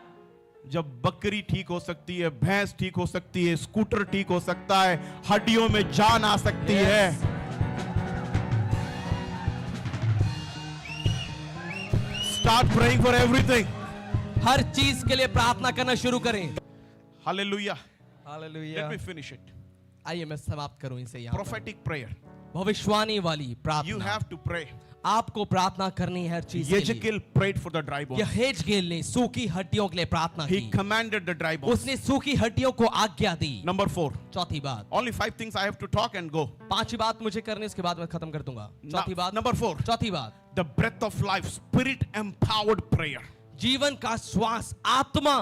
जब बकरी ठीक हो सकती है, भैंस ठीक हो सकती है, स्कूटर ठीक हो सकता है, हड्डियों में जान आ सकती है. Start praying for everything. हर चीज के लिए प्रार्थना करना शुरू करें. Hallelujah. Hallelujah. Let me finish it. आइए मैं समाप्त करूं इसे यहाँ. Prophetic prayer. भविष्यवाणी वाली You प्रार्थना. have to pray. आपको प्रार्थना करनी है हर चीज के लिए. Ezekiel prayed for the dry bones. यहेजकेल ने सूखी हड्डियों के लिए प्रार्थना He की. commanded the dry bones. उसने सूखी हड्डियों को आज्ञा दी. Number 4. चौथी बात. Only 5 things I have to talk and go. पांचवी बात मुझे करनी, उसके बाद मैं खत्म कर दूंगा. चौथी बात. Number 4. चौथी बात. The breath of life, spirit empowered prayer. जीवन का श्वास, आत्मा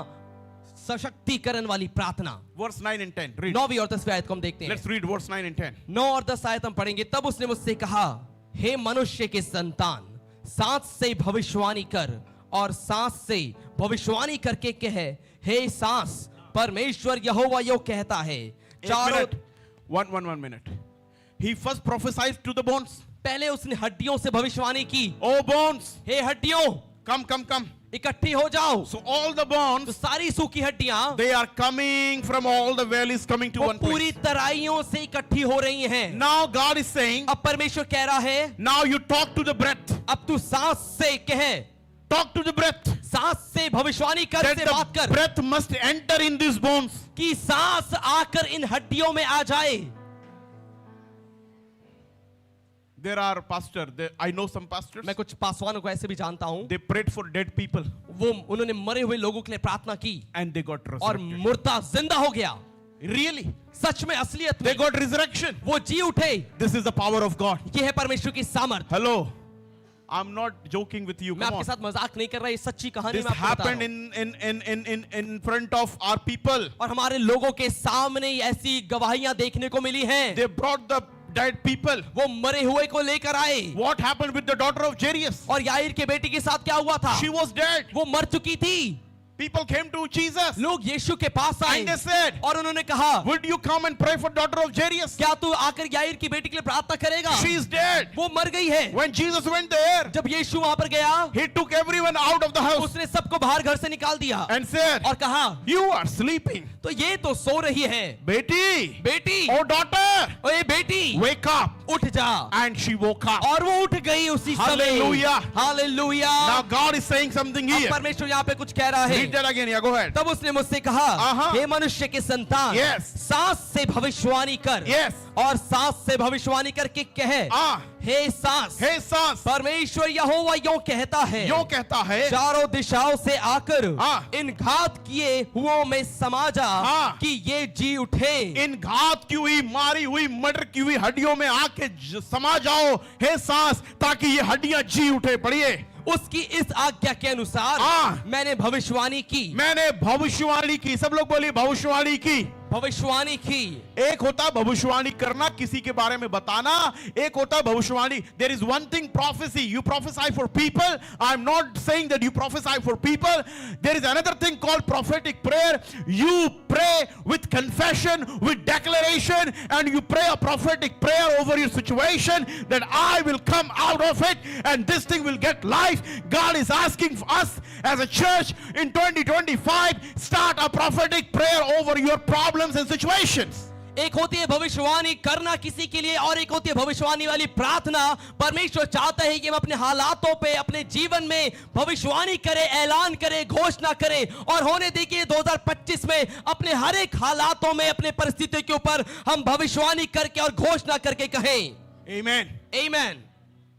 सशक्तिकरण वाली प्रार्थना. Verse 9 and 10. Read. 9वीं और 10वीं आयत को हम देखते हैं. Let's read verse 9 and 10. 9 और 10 आयत हम पढ़ेंगे. तब उसने मुझसे कहा, हे मनुष्य के संतान, सांस से भविष्यवाणी कर और सांस से भविष्यवाणी करके कह, हे सांस, परमेश्वर यहोवा यो कहता है. चारों One minute. He first prophesied to the bones. पहले उसने हड्डियों से भविष्यवाणी की. Oh bones, हे हड्डियों, come. इकट्ठी हो जाओ. So all the तो bones, सारी सूखी हड्डियां they are coming from all the valleys, coming to वो one पूरी place. तराइयों से इकट्ठी हो रही हैं. Now God is saying, अब परमेश्वर कह रहा है, now you talk to the breath. अब तू सांस से कह, Talk to the breath. सांस से भविष्यवाणी कर, That से बात the कर breath must enter in these bones. कि सांस आकर इन हड्डियों में आ जाए. There are pastors, I know some pastors. मैं कुछ पासवानों को ऐसे भी जानता हूं, They prayed for dead people वो उन्होंने मरे हुए लोगों के लिए प्रार्थना की and they got और resurrected. मुर्दा जिंदा हो गया. Really? सच में, असलियत They में got resurrection. वो जी उठे. This is the power of God. ये है परमेश्वर की सामर्थ. Hello. I'm not joking with you. मैं Come आपके on. साथ मजाक नहीं कर रहा, ये सच्ची कहानी This मैं आपको बता रहा happened हूं. in front of our people. और हमारे लोगों के सामने ऐसी गवाहियां देखने को मिली हैं. They brought the dead people. वो मरे हुए को लेकर आए. What happened with the daughter of Jairus? और याईर के बेटी के साथ क्या हुआ था? She was dead. वो मर चुकी थी. People came to Jesus लोग यीशु के पास and they आए said, और उन्होंने कहा, would you come and pray for daughter of Jairus? क्या तू आकर याईर की बेटी के लिए प्रार्थना करेगा? She is dead. वो मर गई है. When Jesus went there, जब यीशु वहां पर गया, he took everyone out of the house उसने सबको बाहर घर से निकाल दिया and said, और कहा, you are sleeping. तो ये तो सो रही है. Beti, बेटी, oh daughter, ओए बेटी, wake up. उठ जा। And she woke up. और वो उठ गई उसी समय। Hallelujah. Hallelujah. Now God is saying something अब here. परमेश्वर यहाँ पे कुछ कह रहा है। Read that again. Yeah, go ahead. तब उसने मुझसे कहा, हे मनुष्य के संतान, Yes. सांस से भविष्यवाणी कर। Yes. और सांस से भविष्यवाणी करके कहे, हे सांस, हे सांस, परमेश्वर यहोवा यूं कहता है, यूं कहता है, चारों दिशाओं से आकर हाँ। इन घात किए हुओं में समा जा, हाँ। कि ये जी उठे। इन घात की हुई, मारी हुई, मर्डर की हुई हड्डियों में आके समा जाओ, हे सांस, ताकि ये हड्डियां जी उठे। पढ़िए। उसकी इस आज्ञा के अनुसार हाँ। मैंने भविष्यवाणी की। मैंने भविष्यवाणी की। सब लोग बोलिए भविष्यवाणी की। भविष्यवाणी की। एक होता भविष्यवाणी करना, किसी के बारे में बताना, एक होता भविष्यवाणी। There is one thing, prophecy. You prophesy for people. I'm not saying that you prophesy for people. There is another thing called prophetic prayer. You pray with confession, with declaration, and you pray a prophetic prayer over your situation that I will come out of it and this thing will get life. God is asking us as a church in 2025, start a prophetic prayer over your problems and situations. एक होती है भविष्यवाणी करना किसी के लिए, और एक होती है भविष्यवाणी वाली प्रार्थना। परमेश्वर चाहता है कि हम अपने हालातों पे, अपने जीवन में भविष्यवाणी करें, ऐलान करें, घोषणा करें, और होने देखिए 2025 में अपने हर एक हालातों में, अपने परिस्थितियों के ऊपर हम भविष्यवाणी करके और घोषणा करके कहें, Amen. Amen.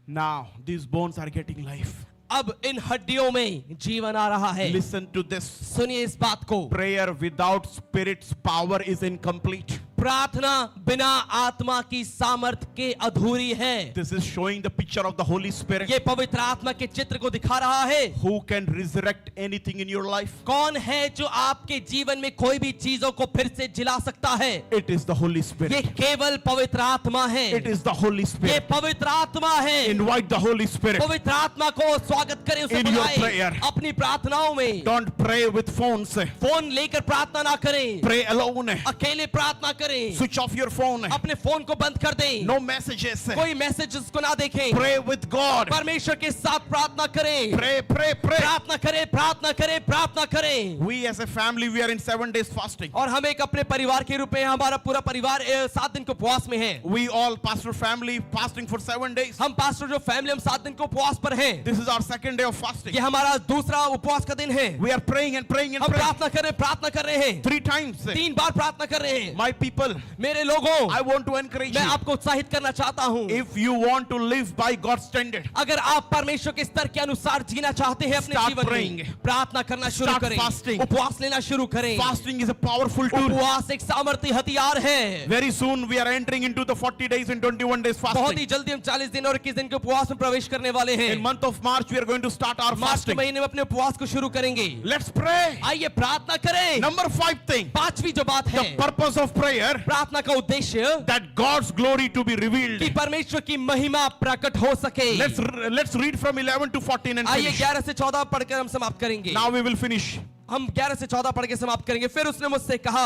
Now these bones are getting life. अब इन हड्डियों में जीवन आ रहा है। Listen to this. सुनिए इस बात को। Prayer without Spirit's power is incomplete. प्रार्थना बिना आत्मा की सामर्थ के अधूरी है। This is showing the picture of the Holy Spirit. ये पवित्र आत्मा के चित्र को दिखा रहा है। Who can resurrect anything in your life? कौन है जो आपके जीवन में कोई भी चीजों को फिर से जिला सकता है? It is the Holy ये Spirit. केवल पवित्र आत्मा है। It is the Holy ये Spirit. पवित्र आत्मा है। Invite the Holy Spirit. पवित्र आत्मा को स्वागत करें, उसे In your बुलाएं prayer. अपनी प्रार्थनाओं में। Don't pray with phones. Phone लेकर प्रार्थना ना करें, Pray alone. अकेले प्रार्थना करें। Switch off your phone. अपने फोन को बंद कर दें, No messages. कोई मैसेजेस को ना देखें। Pray with God. परमेश्वर के साथ प्रार्थना करें। Pray, pray, pray. प्रार्थना करें, प्रार्थना करें, प्रार्थना करें। We as a family, we are in 7 days fasting. और हम एक अपने परिवार के रूप में, हमारा पूरा परिवार 7 दिन को उपवास में है। We all, pastor family, fasting for 7 days. हम पास्टर जो फैमिली, हम 7 दिन को उपवास पर हैं। This is our second day of fasting. ये हमारा दूसरा उपवास का दिन है। We are praying and praying and हम praying. प्रार्थना कर रहे हैं। 3 times. 3 बार प्रार्थना कर रहे हैं। My people, मेरे लोगों, I want to encourage मैं you. आपको उत्साहित करना चाहता हूँ। If you want to live by God's standard, अगर आप परमेश्वर के स्तर के अनुसार जीना चाहते हैं अपने Start जीवन praying. में, प्रार्थना करना शुरू Start करें, fasting. उपवास लेना शुरू करें। fasting is a powerful tool. उपवास एक सामर्थ्य हथियार है। Very soon we are entering into the 40 days and 21 days बहुत fasting. ही जल्दी हम 40 दिन और 21 दिन के उपवास में प्रवेश करने वाले हैं। In month of March we are going to start our मार्च के fasting. महीने में अपने उपवास को शुरू करेंगे। Let's pray. आइए प्रार्थना करें। Number 5 thing, 5वीं जो बात the है, purpose of prayer, प्रार्थना का उद्देश्य that God's glory to be कि revealed. परमेश्वर की महिमा प्रकट हो सके। Let's read from 11 to 14 and आइए finish. 11 से 14 पढ़कर हम समाप्त करेंगे। Now we will finish. हम 11 से 14 पढ़ के समाप्त करेंगे। फिर उसने मुझसे कहा,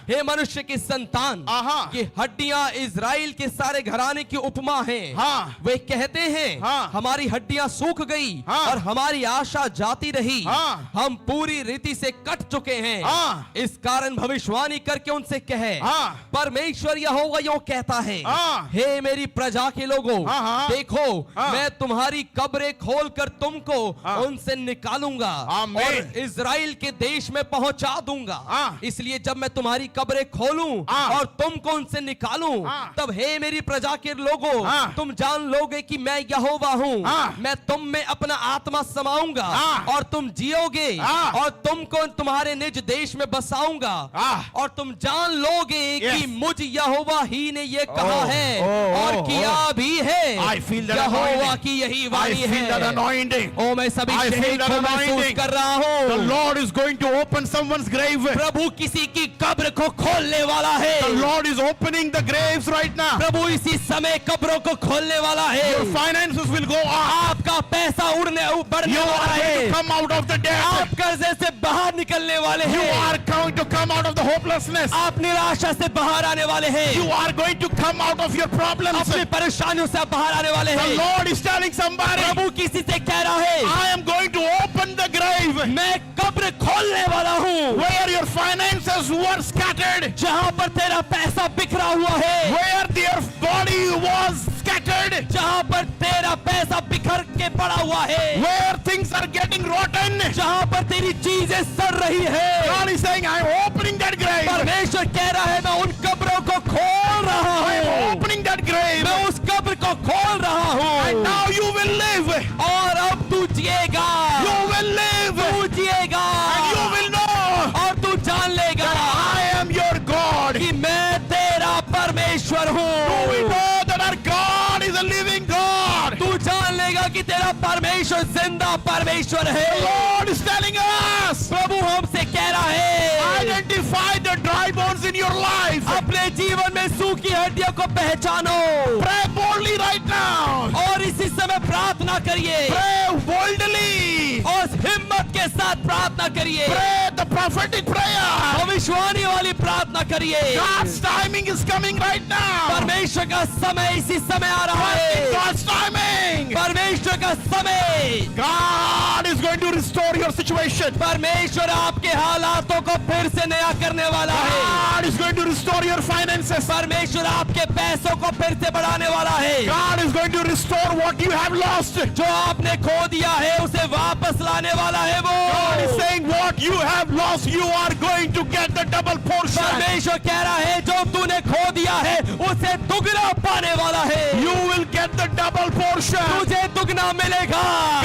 हे मनुष्य के संतान, ये हड्डियां इजराइल के सारे घराने की उपमा हैं। हाँ। वे कहते हैं, हमारी हड्डियां सूख गई और हमारी आशा जाती रही। हम पूरी रीति से कट चुके हैं। इस कारण भविष्यवाणी करके उनसे कहे, परमेश्वर यहोवा यूं कहता है, हे मेरी प्रजा के लोगों, देखो मैं तुम्हारी कब्रें खोलकर तुमको उनसे निकालूंगा और इजराइल के देश में पहुंचा दूंगा। इसलिए जब मैं तुम्हारी कब्रें खोलूं और तुमको उनसे निकालूं, तब हे मेरी प्रजा के लोगों, तुम जान लोगे कि मैं यहोवा हूं। मैं तुम में अपना आत्मा समाऊंगा और तुम जियोगे और तुमको तुम्हारे निज देश में बसाऊंगा और तुम जान लोगे कि मुझ यहोवा ही ने ये कहा है और किया भी है। यहोवा की यही वाणी है। ओ मैं सभी शहीद को महसूस कर रहा The हूँ। Lord is going to open someone's grave. प्रभु किसी की कब्र को खोलने वाला है। The Lord is opening the graves right now. प्रभु इसी समय कब्रों को खोलने वाला है। Your finances will go up. आपका पैसा उड़ने बढ़ने You वाला are going है। to come out of the debt. आप कर्जे से बाहर निकलने वाले You हैं। are going to come out of the hopelessness. आप निराशा से बाहर आने वाले हैं। You are going to come out of your problems. अपनी परेशानियों से आप बाहर आने वाले The हैं। Lord is telling somebody, प्रभु किसी से कह रहा है, I am going to open the grave मैं कब्र खोलने वाला हूँ। where your finances were scattered. जहाँ पर तेरा पैसा बिखरा भरा हुआ है, where their body was scattered, जहां पर तेरा पैसा बिखर के पड़ा हुआ है, where things are getting rotten. जहां पर तेरी चीजें सड़ रही है। God is saying, I'm opening that grave. परमेश्वर कह रहा है मैं उन कब्रों को खोल रहा I'm हूँ, opening that grave. मैं उस कब्र को खोल रहा And हूँ, now you will live. और अब तू जिएगा, You will live. तू जिएगा, And you will know और तू जान लेगा that I am your God. कि मैं तेरा परमेश्वर Do we हूँ। know that our God is a living God? तू जान लेगा कि तेरा परमेश्वर जिंदा परमेश्वर The है। Lord is telling us, प्रभु हमसे कह रहा है, identify the dry bones in your life. अपने जीवन में सूखी हड्डियों को पहचानो Pray boldly right now. और इसी समय प्रार्थना करिए, Pray boldly. और हिम्मत के साथ प्रार्थना करिए, Pray the prophetic prayer. भविष्यवाणी वाली प्रार्थना करिए। God's timing is coming right now. परमेश्वर का समय इसी समय आ रहा है, God's timing. परमेश्वर का समय। God is going to restore your situation. परमेश्वर आपके हालातों को फिर से नया करने वाला है। God is going to restore your finances. परमेश्वर आपके पैसों को फिर से बढ़ाने वाला है। God is going to restore what you have lost. जो आपने खो दिया है उसे वापस लाने वाला है वो। God is saying what you have lost, you are going to get the double portion. परमेश्वर कह रहा है जो तूने खो दिया है उसे दुगना पाने वाला है। You will get the double portion. तुझे दुगना मिलेगा।